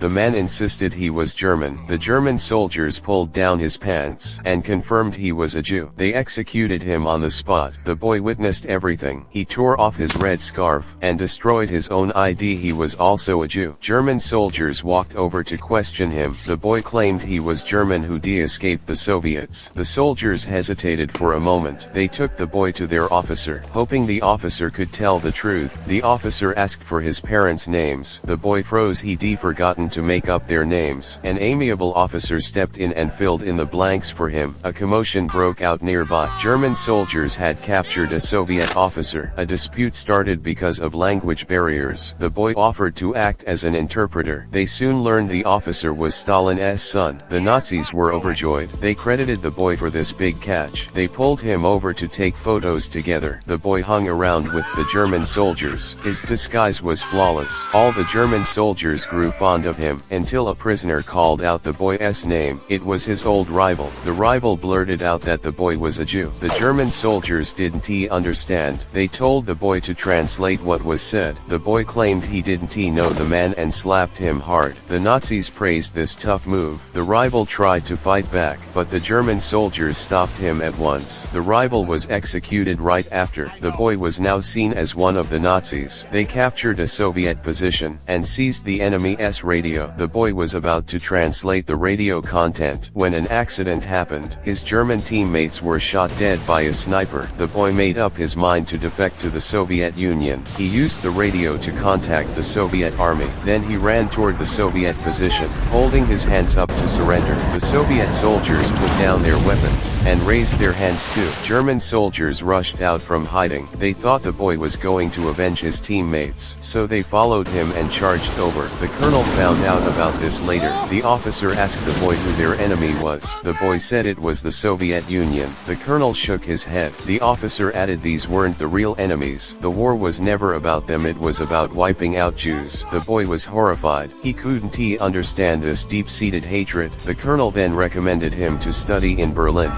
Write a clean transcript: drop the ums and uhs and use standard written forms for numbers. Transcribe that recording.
The man insisted he was German. The German soldiers pulled down his pants and confirmed he was a Jew. They executed him on the spot. The boy witnessed everything. He tore off his red scarf and destroyed his own ID. He was also a Jew. German soldiers walked over to question him. The boy claimed he was German who de-escaped the Soviets. The soldiers hesitated for a moment. They took the boy to their officer, hoping the officer could tell the truth. The officer asked for his parents' names. The boy froze. He'd forgotten to make up their names. An amiable officer stepped in and filled in the blanks for him. A commotion broke out nearby. German soldiers had captured a Soviet officer. A dispute started because of language barriers. The boy offered to act as an interpreter. They soon learned the officer was Stalin's son. The Nazis were overjoyed. They credited the boy for this big catch. They pulled him over to take photos together. The boy hung around with the German soldiers. His disguise was flawless. All the German soldiers grew fond of him, until a prisoner called out the boy's name. It was his old rival. The rival blurted out that the boy was a Jew. The German soldiers didn't understand. They told the boy to translate what was said. The boy claimed he didn't know the man and slapped him hard. The Nazis praised this tough move. The rival tried to fight back, but the German soldiers stopped him at once. The rival was executed right after. The boy was now seen as one of the Nazis. They captured a Soviet position and seized the enemy's radio. The boy was about to translate the radio content when an accident happened. His German teammates were shot dead by a sniper. The boy made up his mind to defect to the Soviet Union. He used the radio to contact the Soviet army. Then he ran toward the Soviet position, holding his hands up to surrender. The Soviet soldiers put down their weapons and raised their hands too. German soldiers rushed out from hiding. They thought the boy was going to avenge his teammates, so they followed him and charged over. The colonel found out about this later. The officer asked the boy who their enemy was. The boy said it was the Soviet Union. The colonel shook his head. The officer added these weren't the real enemies. The war was never about them, it was about wiping out Jews. The boy was horrified. He couldn't understand this deep-seated hatred. The colonel then recommended him to study in Berlin.